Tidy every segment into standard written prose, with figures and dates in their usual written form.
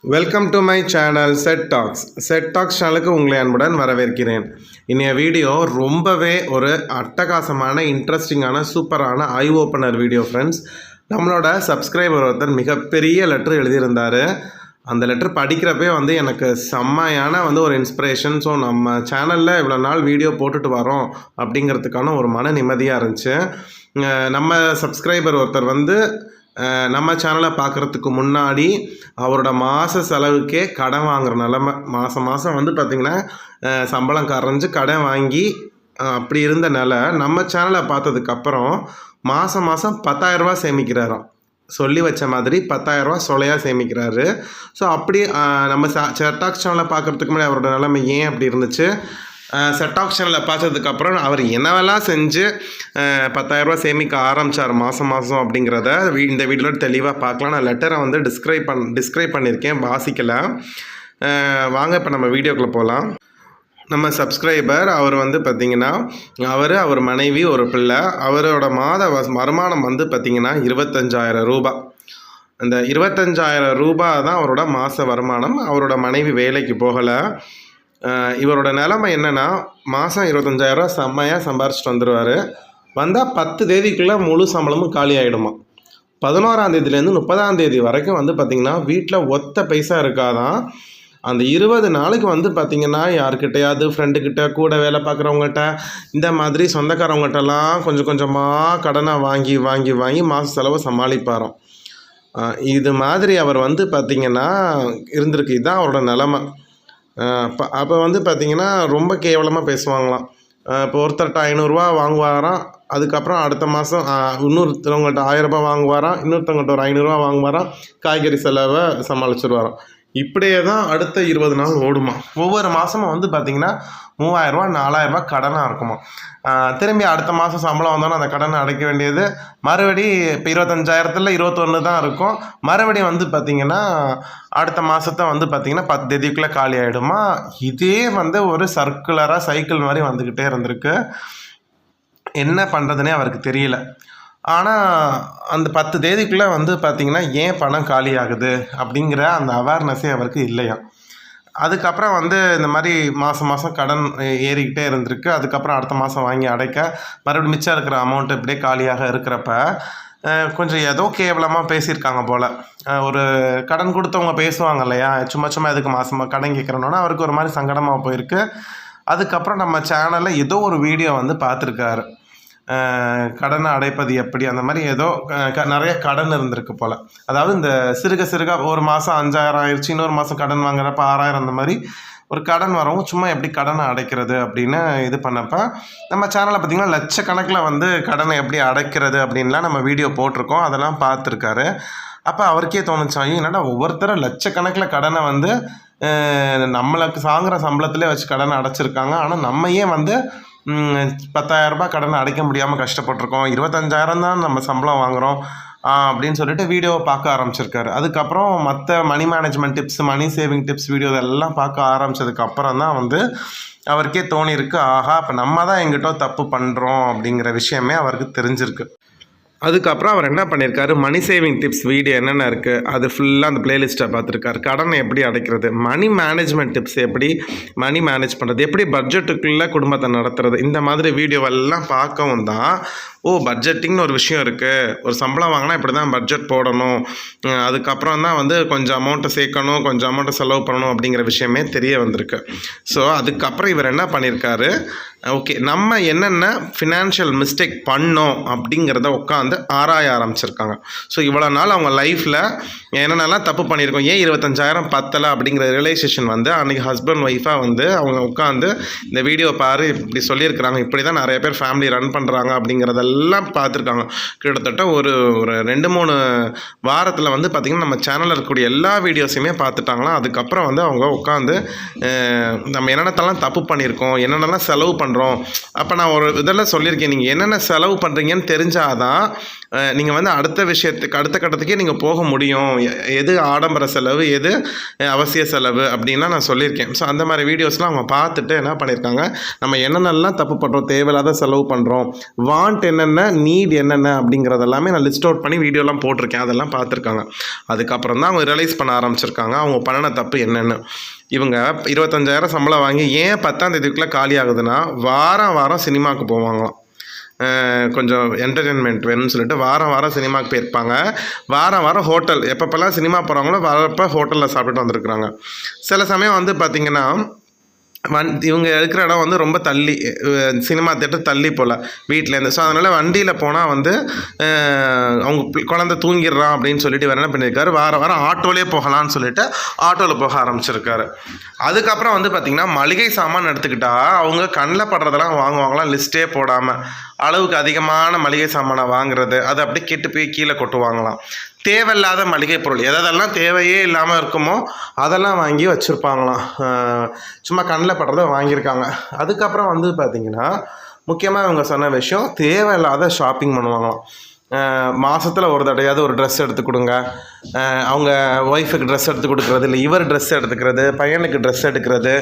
Welcome to my channel set tax சேனலுக்கு உங்களை அன்புடன் வரவேற்கிறேன். இன்றைய வீடியோ ரொம்பவே ஒரு அட்டகாசமான இன்ட்ரெஸ்டிங்கான சூப்பரான ஐ ஓப்பனர் வீடியோ ஃப்ரெண்ட்ஸ். நம்மளோட சப்ஸ்கிரைபர் ஒருத்தர் மிகப்பெரிய லெட்ரு எழுதியிருந்தார். அந்த லெட்ரு படிக்கிறப்பே எனக்கு செம்மையான ஒரு இன்ஸ்பிரேஷன். ஸோ நம்ம சேனலில் இவ்வளோ நாள் வீடியோ போட்டுட்டு வரோம் அப்படிங்கிறதுக்கான ஒரு மன நிம்மதியாக இருந்துச்சு. நம்ம சப்ஸ்கிரைபர் ஒருத்தர் நம்ம சேனலை பார்க்குறதுக்கு முன்னாடி அவரோட மாத செலவுக்கே கடன் வாங்குகிற நிலமை. மாதம் பார்த்திங்கன்னா சம்பளம் கரைஞ்சி கடன் வாங்கி அப்படி இருந்த நிலை நம்ம சேனலை பார்த்ததுக்கப்புறம் மாதம் 10,000 ரூபா சேமிக்கிறாராம். சொல்லி வச்ச மாதிரி 10,000 ரூபா சொலையாக சேமிக்கிறாரு. ஸோ அப்படி நம்ம செட் டாக்ஸ் சேனலை பார்க்குறதுக்கு முன்னாடி அவரோட நிலைமை ஏன் அப்படி இருந்துச்சு, செட் டாக்ஸ் சேனலில் பார்த்ததுக்கப்புறம் அவர் என்னவெல்லாம் செஞ்சு 10,000 ரூபா சேமிக்க ஆரம்பித்தார் மாதம் அப்படிங்கிறத இந்த வீடியோவில் தெளிவாக பார்க்கலாம். நான் லெட்டரை டிஸ்கிரைப் பண்ணியிருக்கேன், வாசிக்கலை. வாங்க இப்போ நம்ம வீடியோக்குள்ளே போகலாம். நம்ம சப்ஸ்கிரைபர் அவர் பார்த்திங்கன்னா அவர் மனைவி ஒரு பிள்ளை. அவரோட மாத வருமானம் பார்த்திங்கன்னா 25,000 ரூபா. அந்த 25,000 ரூபா தான் அவரோட மாத வருமானம். அவரோட மனைவி வேலைக்கு போகலை. இவரோட நிலைமை என்னென்னா, மாதம் 25,000 ரூபா செம்மையாக சம்பாரிச்சிட்டு வந்துடுவார். வந்தால் 10 தேதிக்குள்ளே முழு சம்பளமும் காலி ஆகிடுமா. 11ஆம் தேதியிலேருந்து 30ஆம் தேதி வரைக்கும் பார்த்திங்கன்னா வீட்டில் ஒத்த பைசா இருக்காதான். அந்த 20 நாளைக்கு பார்த்திங்கன்னா யார்கிட்டையாவது ஃப்ரெண்டுக்கிட்ட, கூட வேலை பார்க்குறவங்ககிட்ட, இந்த மாதிரி சொந்தக்காரவங்ககிட்டலாம் கொஞ்சம் கொஞ்சமாக கடனை வாங்கி வாங்கி வாங்கி மாத செலவை சமாளிப்பாராம். இது மாதிரி அவர் பார்த்திங்கன்னா இருந்திருக்கு. இதுதான் அவரோட நிலமை. அப்போ பார்த்திங்கன்னா ரொம்ப கேவலமாக பேசுவாங்களாம். இப்போ ஒருத்தர்கிட்ட 500 ரூபா வாங்குவாராம். அதுக்கப்புறம் அடுத்த மாதம் இன்னொருத்தவங்கள்ட்ட 1000 ரூபா வாங்குவாராம். இன்னொருத்தவங்கள்ட்ட ஒரு 500 ரூபா வாங்குவாராம். காய்கறி செலவை சமாளிச்சுருவாராம். இப்படியே தான் அடுத்த 20 நாள் ஓடுமா. ஒவ்வொரு மாதமும் பார்த்திங்கன்னா 3,000 ரூபா 4,000 ரூபா கடனாக இருக்குமா. திரும்பி அடுத்த மாதம் சம்பளம் வந்தோன்னா அந்த கடனை அடைக்க வேண்டியது. மறுபடி இப்போ 25,000த்தில் 21 தான் இருக்கும். மறுபடியும் பார்த்திங்கன்னா அடுத்த மாதத்தை பார்த்திங்கன்னா 10 தேதிக்குள்ளே காலி ஆகிடுமா. இதே ஒரு சர்க்குலராக சைக்கிள் மாதிரி வந்துக்கிட்டே இருந்திருக்கு. என்ன பண்ணுறதுனே அவருக்கு தெரியல. ஆனால் அந்த 10 தேதிக்குள்ளே பார்த்திங்கன்னா ஏன் பணம் காலி ஆகுது அப்படிங்கிற அந்த அவேர்னஸே அவருக்கு இல்லையா. அதுக்கப்புறம் இந்த மாதிரி மாதம் கடன் ஏறிக்கிட்டே இருந்திருக்கு. அதுக்கப்புறம் அடுத்த மாதம் வாங்கி அடைக்க மறுபடியும் மிச்சம் இருக்கிற அமௌண்ட் இப்படியே காலியாக இருக்கிறப்ப கொஞ்சம் ஏதோ கேவலமாக பேசியிருக்காங்க போல். ஒரு கடன் கொடுத்தவங்க பேசுவாங்க இல்லையா, சும்மா எதுக்கு மாதமாக கடன் கேட்குறோன்னா அவருக்கு ஒரு மாதிரி சங்கடமாக போயிருக்கு. அதுக்கப்புறம் நம்ம சேனலில் ஏதோ ஒரு வீடியோ பார்த்துருக்காரு. கடனை அடைப்பது எப்படி, அந்த மாதிரி ஏதோ நிறைய கடன் இருந்திருக்கு போல். அதாவது இந்த சிறுக ஒரு மாதம் 5,000 ஆயிடுச்சு, இன்னொரு மாதம் கடன் வாங்குறப்ப 6,000, அந்த மாதிரி ஒரு கடன் வரவும் சும்மா எப்படி கடனை அடைக்கிறது அப்படின்னு இது பண்ணப்போ நம்ம சேனலில் பார்த்திங்கன்னா லட்சக்கணக்கில் கடனை எப்படி அடைக்கிறது அப்படின்லாம் நம்ம வீடியோ போட்டிருக்கோம். அதெல்லாம் பார்த்துருக்காரு. அப்போ அவருக்கே தோணுச்சாயும் என்னடா ஒவ்வொருத்தரும் லட்சக்கணக்கில் கடனை நம்மளுக்கு வாங்குகிற சம்பளத்திலே வச்சு கடனை அடைச்சிருக்காங்க. ஆனால் நம்ம ஏன் 10,000 ரூபாய் கடனை அடைக்க முடியாமல் கஷ்டப்பட்டிருக்கோம், 25,000 தான் நம்ம சம்பளம் வாங்குகிறோம் அப்படின்னு சொல்லிட்டு வீடியோவை பார்க்க ஆரம்பிச்சிருக்காரு. அதுக்கப்புறம் மற்ற money management tips, money saving tips video இதெல்லாம் பார்க்க ஆரம்பித்ததுக்கப்புறம் தான் அவருக்கே தோணியிருக்கு, ஆஹா இப்போ நம்ம தான் எங்கிட்ட தப்பு பண்ணுறோம் அப்படிங்கிற விஷயமே அவருக்கு தெரிஞ்சிருக்கு. அதுக்கப்புறம் அவர் என்ன பண்ணியிருக்காரு, மணி சேவிங் டிப்ஸ் வீடியோ என்னென்ன இருக்குது அது ஃபுல்லாக அந்த பிளேலிஸ்ட்டை பார்த்துருக்காரு. கடனை எப்படி அடைக்கிறது, மணி மேனேஜ்மெண்ட் டிப்ஸ், எப்படி மணி மேனேஜ் பண்ணுறது, எப்படி பட்ஜெட்டுக்குள்ளே குடும்பத்தை நடத்துறது, இந்த மாதிரி வீடியோவெல்லாம் பார்க்கவும் தான் பட்ஜெட்டிங்னு ஒரு விஷயம் இருக்குது. ஒரு சம்பளம் வாங்கினா இப்படி தான் பட்ஜெட் போடணும். அதுக்கப்புறம் தான் கொஞ்சம் அமௌண்ட்டை சேர்க்கணும், கொஞ்சம் அமௌண்ட்டை செலவு பண்ணணும் அப்படிங்கிற விஷயமே தெரிய வந்திருக்கு. ஸோ அதுக்கப்புறம் இவர் என்ன பண்ணியிருக்காரு, ஓகே நம்ம என்னென்ன ஃபினான்ஷியல் மிஸ்டேக் பண்ணோம் அப்படிங்கிறத உட்காந்து ஆராய ஆரம்பிச்சிருக்காங்க. ஸோ இவ்வளோ நாள் அவங்க லைஃப்பில் என்னென்னலாம் தப்பு பண்ணியிருக்கோம், ஏன் 25,000 பத்தலை அப்படிங்கிற ரியலைசேஷன் அன்றைக்கி ஹஸ்பண்ட் ஒய்ஃபாக அவங்க உட்காந்து இந்த வீடியோ பாரு இப்படி சொல்லியிருக்கிறாங்க, இப்படி தான் நிறைய பேர் ஃபேமிலி ரன் பண்ணுறாங்க அப்படிங்கிறதெல்லாம் பார்த்துருக்காங்க. கிட்டத்தட்ட ஒரு 2-3 வாரத்தில் பார்த்திங்கன்னா நம்ம சேனலில் இருக்கக்கூடிய எல்லா வீடியோஸையுமே பார்த்துட்டாங்களாம். அதுக்கப்புறம் அவங்க உட்காந்து நம்ம என்னென்னத்தெல்லாம் தப்பு பண்ணியிருக்கோம், என்னென்னலாம் செலவு பண்ணுறோம். அப்போ நான் ஒரு இதெல்லாம் சொல்லியிருக்கேன், நீங்கள் என்னென்ன செலவு பண்ணுறீங்கன்னு தெரிஞ்சாதான் நீங்கள் வந்து அடுத்த விஷயத்துக்கு அடுத்த கட்டத்துக்கே நீங்கள் போக முடியும். எது ஆடம்பர செலவு, எது அவசிய செலவு அப்படின்லாம் நான் சொல்லியிருக்கேன். ஸோ அந்த மாதிரி வீடியோஸ்லாம் அவங்க பார்த்துட்டு என்ன பண்ணியிருக்காங்க, நம்ம என்னென்னலாம் தப்பு பண்ணுறோம், தேவையில்லாத செலவு பண்ணுறோம், வாண்ட் என்னென்ன, நீட் என்னென்ன அப்படிங்கிறதெல்லாமே நான் லிஸ்ட் அவுட் பண்ணி வீடியோலாம் போட்டிருக்கேன். அதெல்லாம் பார்த்துருக்காங்க. அதுக்கப்புறம் தான் அவங்க ரியலைஸ் பண்ண ஆரம்பிச்சிருக்காங்க அவங்க பண்ணின தப்பு என்னென்னு. இவங்க 25,000 சம்பளம் வாங்கி ஏன் 10ஆம் தேதிக்குள்ளே காலி ஆகுதுன்னா, வாரம் சினிமாவுக்கு போவாங்களாம். கொஞ்சம் என்டர்டெயின்மெண்ட் வேணும்னு சொல்லிட்டு வாரம் சினிமாவுக்கு போயிருப்பாங்க. வாரம் ஹோட்டல் எப்பப்பெல்லாம் சினிமா போகிறாங்களோ வரப்போ ஹோட்டலில் சாப்பிட்டுட்டு வந்திருக்குறாங்க. சில சமயம் வந்து பார்த்திங்கன்னா இவங்க இருக்கிற இடம் வந்து ரொம்ப தள்ளி, சினிமா தேட்டர் தள்ளி போல் வீட்டிலேருந்து. ஸோ அதனால் வண்டியில் போனால் வந்து அவங்க குழந்தை தூங்கிடுறான் அப்படின்னு சொல்லிட்டு வேறு என்ன பண்ணியிருக்காரு, வாரம் ஆட்டோலேயே போகலான்னு சொல்லிட்டு ஆட்டோவில் போக ஆரம்பிச்சிருக்காரு. அதுக்கப்புறம் வந்து பார்த்திங்கன்னா மளிகை சாமான் எடுத்துக்கிட்டால் அவங்க கண்ணில் படுறதெல்லாம் வாங்குவாங்களாம் லிஸ்ட்டே போடாமல். அளவுக்கு அதிகமான மளிகை சாமானை வாங்குறது, அது அப்படியே கெட்டு போய் கீழே கொட்டுவாங்களாம். தேவையில்லாத மளிகை பொருள் எதெல்லாம் தேவையே இல்லாமல் இருக்குமோ அதெல்லாம் வாங்கி வச்சுருப்பாங்களாம். சும்மா கண்ணில் படுறத வாங்கியிருக்காங்க. அதுக்கப்புறம் வந்து பார்த்திங்கன்னா முக்கியமாக இவங்க சொன்ன விஷயம், தேவையில்லாத ஷாப்பிங் பண்ணுவாங்களாம். மாதத்தில் ஒரு தடையாவது ஒரு ட்ரெஸ் எடுத்து கொடுங்க, அவங்க ஒய்ஃபுக்கு ட்ரெஸ் எடுத்து கொடுக்குறது, இல்லை இவர் ட்ரெஸ் எடுத்துக்கிறது, பையனுக்கு ட்ரெஸ் எடுக்கிறது,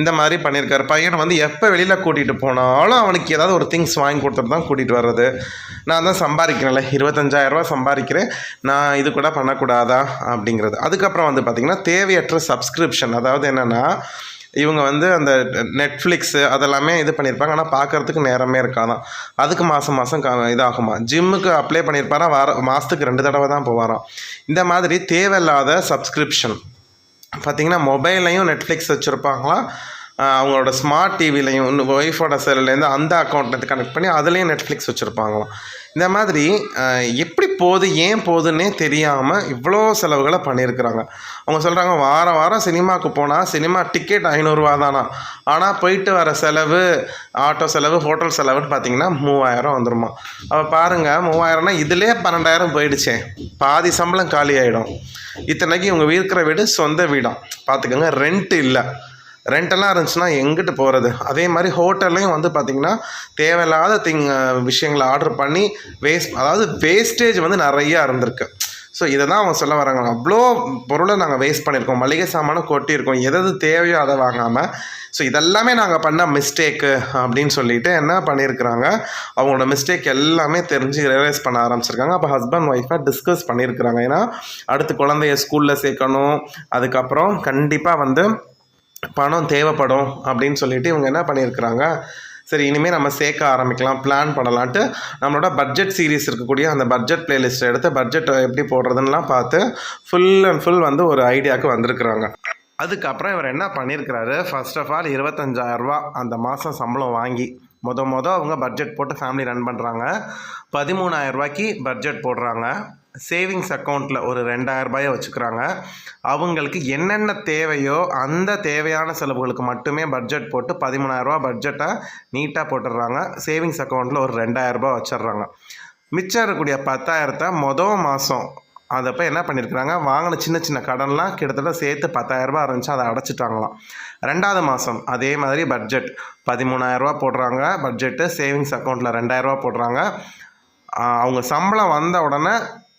இந்த மாதிரி பண்ணியிருக்காரு. பையனை வந்து எப்போ வெளியில் கூட்டிகிட்டு போனாலும் அவனுக்கு ஏதாவது ஒரு திங்ஸ் வாங்கி கொடுத்துட்டு தான் கூட்டிகிட்டு வர்றது. நான் தான் சம்பாதிக்கிறேன்ல, 25,000 சம்பாதிக்கிறேன், நான் இது கூட பண்ணக்கூடாதா அப்படிங்கிறது. அதுக்கப்புறம் வந்து பார்த்திங்கன்னா தேவையற்ற சப்ஸ்கிரிப்ஷன், அதாவது என்னென்னா இவங்க வந்து அந்த நெட்ஃப்ளிக்ஸு அதெல்லாமே இது பண்ணியிருப்பாங்க, ஆனால் பார்க்குறதுக்கு நேரமே இருக்காதான். அதுக்கு மாதம் இதாகுமா. ஜிம்முக்கு அப்ளை பண்ணியிருப்பாரா, மாதத்துக்கு 2 தடவை தான் போவாராம். இந்த மாதிரி தேவையில்லாத சப்ஸ்கிரிப்ஷன் பார்த்திங்கன்னா மொபைல்லையும் நெட்ஃப்ளிக்ஸ் வச்சுருப்பாங்களாம், அவங்களோட ஸ்மார்ட் டிவிலையும் ஒய்ஃபோட செல்லுலேருந்து அந்த அக்கௌண்ட்லேருந்து கனெக்ட் பண்ணி அதுலேயும் நெட்ஃப்ளிக்ஸ் வச்சுருப்பாங்களாம். இந்த மாதிரி எப்படி போகுது, ஏன் போகுதுன்னே தெரியாமல் இவ்வளோ செலவுகளை பண்ணியிருக்கிறாங்க. அவங்க சொல்கிறாங்க வாரம் சினிமாவுக்கு போனால் சினிமா டிக்கெட் 500 ரூபா தானா, ஆனால் போயிட்டு வர செலவு, ஆட்டோ செலவு, ஹோட்டல் செலவுன்னு பார்த்திங்கன்னா 3000 வந்துடுமா. அப்போ பாருங்கள், 3000னா இதிலே 12,000 போயிடுச்சே, பாதி சம்பளம் காலி ஆகிடும். இத்தனைக்கு இவங்க இருக்கிற வீடு சொந்த வீடாம் பார்த்துக்கோங்க, ரெண்ட் இல்லை. ரெண்டெல்லாம் இருந்துச்சுன்னா எங்கிட்டு போகிறது. அதே மாதிரி ஹோட்டல்லையும் வந்து பார்த்திங்கன்னா தேவையில்லாத விஷயங்களை ஆர்டர் பண்ணி அதாவது வேஸ்டேஜ் வந்து நிறையா இருந்திருக்கு. ஸோ இதை தான் அவங்க சொல்ல வராங்க, அவ்வளோ பொருளை நாங்கள் வேஸ்ட் பண்ணியிருக்கோம், மளிகை சாமானும் கொட்டியிருக்கோம், எது தேவையோ அதை வாங்காமல். ஸோ இதெல்லாமே நாங்கள் பண்ண மிஸ்டேக்கு அப்படின்னு சொல்லிட்டு என்ன பண்ணியிருக்கிறாங்க, அவங்களோட மிஸ்டேக் எல்லாமே தெரிஞ்சு ரியலைஸ் பண்ண ஆரம்பிச்சிருக்காங்க. அப்போ ஹஸ்பண்ட் ஒய்ஃபாக டிஸ்கஸ் பண்ணியிருக்கிறாங்க. ஏன்னா அடுத்து குழந்தைய ஸ்கூலில் சேர்க்கணும், அதுக்கப்புறம் கண்டிப்பாக வந்து பணம் தேவைப்படும் அப்படின்னு சொல்லிட்டு இவங்க என்ன பண்ணியிருக்கிறாங்க, சரி இனிமேல் நம்ம சேர்க்க ஆரம்பிக்கலாம், பிளான் பண்ணலான்ட்டு நம்மளோட பட்ஜெட் சீரீஸ் இருக்கக்கூடிய அந்த பட்ஜெட் பிளேலிஸ்ட்டை எடுத்து பட்ஜெட் எப்படி போடுறதுன்னெலாம் பார்த்து ஃபுல் அண்ட் ஃபுல் வந்து ஒரு ஐடியாவுக்கு வந்திருக்கிறாங்க. அதுக்கப்புறம் இவர் என்ன பண்ணியிருக்கிறாரு, ஃபர்ஸ்ட் ஆஃப் ஆல் 25,000 ரூபா அந்த மாதம் சம்பளம் வாங்கி அவங்க பட்ஜெட் போட்டு ஃபேமிலி ரன் பண்ணுறாங்க. 13,000 ரூபாய்க்கு பட்ஜெட் போடுறாங்க. சேவிங்ஸ் அக்கௌண்ட்டில் ஒரு 2,000 ரூபாயை வச்சுக்கிறாங்க. அவங்களுக்கு என்னென்ன தேவையோ அந்த தேவையான செலவுகளுக்கு மட்டுமே பட்ஜெட் போட்டு 13,000 ரூபா பட்ஜெட்டை நீட்டாக போட்டுடுறாங்க. சேவிங்ஸ் அக்கௌண்ட்டில் ஒரு 2,000 ரூபா வச்சிடுறாங்க. மிச்சம் இருக்கக்கூடிய 10,000 மாதம் அதப்போ என்ன பண்ணியிருக்கிறாங்க, வாங்கின சின்ன கடன்லாம் கிட்டத்தட்ட சேர்த்து 10,000 ரூபா இருந்துச்சு, அதை அடைச்சிட்டாங்களாம். 2வது மாதம் அதே மாதிரி பட்ஜெட் 13,000 ரூபா போடுறாங்க பட்ஜெட்டு, சேவிங்ஸ் அக்கௌண்ட்டில் 2,000 ரூபா போடுறாங்க. அவங்க சம்பளம் வந்த உடனே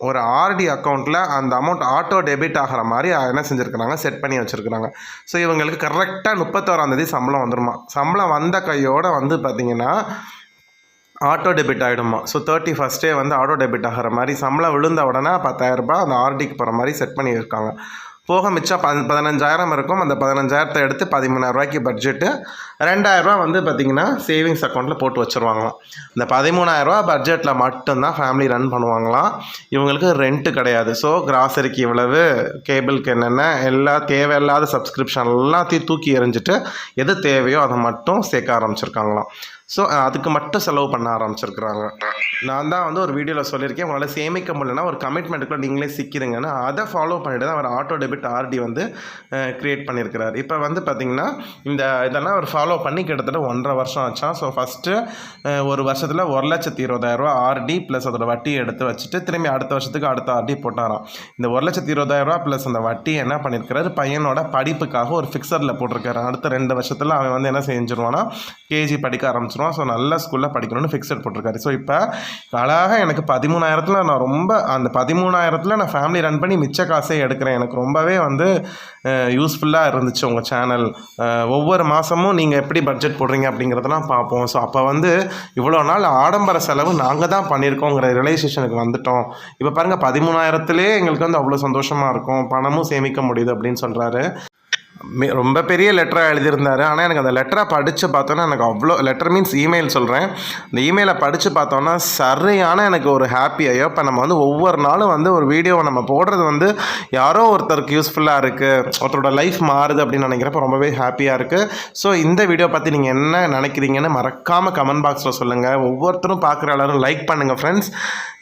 ஒரு ஆர்டி அக்கௌண்ட்டில் அந்த அமௌண்ட் ஆட்டோ டெபிட் ஆகிற மாதிரி என்ன செஞ்சுருக்கிறாங்க, செட் பண்ணி வச்சுருக்குறாங்க. ஸோ இவங்களுக்கு கரெக்டாக 31ஆம் தேதி சம்பளம் வந்துடுமா. சம்பளம் வந்த கையோடு வந்து பார்த்திங்கன்னா ஆட்டோ டெபிட் ஆகிடுமா. ஸோ 31st வந்து ஆட்டோ டெபிட் ஆகிற மாதிரி சம்பளம் விழுந்த உடனே 10,000 ரூபாய் அந்த ஆர்டிக்கு போகிற மாதிரி செட் பண்ணியிருக்காங்க. போக மிச்சம் 15,000 இருக்கும். அந்த 15,000 எடுத்து 13,000 ரூபாய்க்கு பட்ஜெட்டு, 2,000 ரூபா வந்து பார்த்திங்கன்னா சேவிங்ஸ் அக்கௌண்ட்டில் போட்டு வச்சுருவாங்களாம். இந்த 13,000 ரூபா பட்ஜெட்டில் மட்டும்தான் ஃபேமிலி ரன் பண்ணுவாங்களாம். இவங்களுக்கு ரெண்ட்டு கிடையாது. ஸோ கிராசரிக்கு இவ்வளவு, கேபிளுக்கு என்னென்ன, எல்லா தேவையில்லாத சப்ஸ்கிரிப்ஷன் எல்லாத்தையும் தூக்கி எறிஞ்சிட்டு எது தேவையோ அதை மட்டும் சேர்க்க ஆரம்பிச்சிருக்காங்களாம். ஸோ அதுக்கு மட்டும் செலவு பண்ண ஆரம்பிச்சிருக்கிறாங்க. நான் தான் வந்து ஒரு வீடியோவில் சொல்லியிருக்கேன், உங்களால் சேமிக்க முடியலன்னா ஒரு கமிட்மெண்ட்டுக்குள்ள நீங்களே சிக்கிடுங்கன்னு. அதை ஃபாலோ பண்ணிட்டு தான் அவர் ஆட்டோ டெபிட் ஆர்டி வந்து க்ரியேட் பண்ணியிருக்கிறார். இப்போ வந்து பார்த்திங்கன்னா இதெல்லாம் அவர் ஃபாலோ பண்ணி கிட்டத்தட்ட 1.5 வருஷம் ஆச்சான். ஸோ ஃபஸ்ட்டு ஒரு வருஷத்தில் 1,20,000 ரூபா ஆர்டி ப்ளஸ் அதோட வட்டி எடுத்து வச்சுட்டு திரும்பி அடுத்த வருஷத்துக்கு அடுத்த ஆர்டி போட்டாராம். இந்த 1,20,000 ரூபா ப்ளஸ் அந்த வட்டி என்ன பண்ணியிருக்கிறாரு, பையனோட படிப்புக்காக ஒரு ஃபிக்ஸரில் போட்டிருக்காரு. அடுத்த 2 வருஷத்தில் அவன் வந்து என்ன செஞ்சிருவான்னா கேஜி படிக்க ஆரம்பிச்சிருவான். முடிச்சிருவான். ஸோ நல்ல ஸ்கூலில் படிக்கணும்னு ஃபிக்ஸட் போட்டிருக்காரு. ஸோ இப்போ அழகாக எனக்கு 13,000 நான் ரொம்ப அந்த 13,000 நான் ஃபேமிலி ரன் பண்ணி மிச்ச காசே எடுக்கிறேன். எனக்கு ரொம்பவே வந்து யூஸ்ஃபுல்லாக இருந்துச்சு உங்கள் சேனல். ஒவ்வொரு மாதமும் நீங்கள் எப்படி பட்ஜெட் போடுறீங்க அப்படிங்கிறதெல்லாம் பார்ப்போம். ஸோ அப்போ வந்து இவ்வளோ நாள் ஆடம்பர செலவு நாங்கள் தான் பண்ணியிருக்கோங்கிற ரியலைசேஷனுக்கு வந்துட்டோம். இப்போ பாருங்கள் 13,000 எங்களுக்கு வந்து அவ்வளோ சந்தோஷமாக இருக்கும், பணமும் சேமிக்க முடியுது அப்படின்னு சொல்கிறாரு. ரொம்ப பெரிய லெட்டராக எழுதியிருந்தார். ஆனால் எனக்கு அந்த லெட்டரை படித்து பார்த்தோன்னா எனக்கு அவ்வளோ லெட்டர் மீன்ஸ் இமெயில் சொல்கிறேன். இந்த இமெயிலை படித்து பார்த்தோன்னா சரியான எனக்கு ஒரு ஹாப்பியாகோ. இப்போ நம்ம வந்து ஒவ்வொரு நாளும் வந்து ஒரு வீடியோவை நம்ம போடுறது வந்து யாரோ ஒருத்தருக்கு யூஸ்ஃபுல்லாக இருக்குது, ஒருத்தரோட லைஃப் மாறுது அப்படின்னு நினைக்கிறப்ப ரொம்பவே ஹாப்பியாக இருக்குது. ஸோ இந்த வீடியோ பற்றி நீங்கள் என்ன நினைக்கிறீங்கன்னு மறக்காமல் கமெண்ட் பாக்ஸில் சொல்லுங்கள். ஒவ்வொருத்தரும் பார்க்குற எல்லாரும் லைக் பண்ணுங்கள் ஃப்ரெண்ட்ஸ்.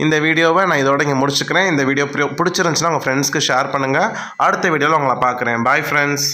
இந்த வீடியோவை நான் இதோட இங்கே முடிச்சுக்கிறேன். இந்த வீடியோ பிடிச்சிருந்துச்சுன்னா உங்கள் ஃப்ரெண்ட்ஸ்க்கு ஷேர் பண்ணுங்கள். அடுத்த வீடியோவில் உங்களை பார்க்குறேன். Bye friends.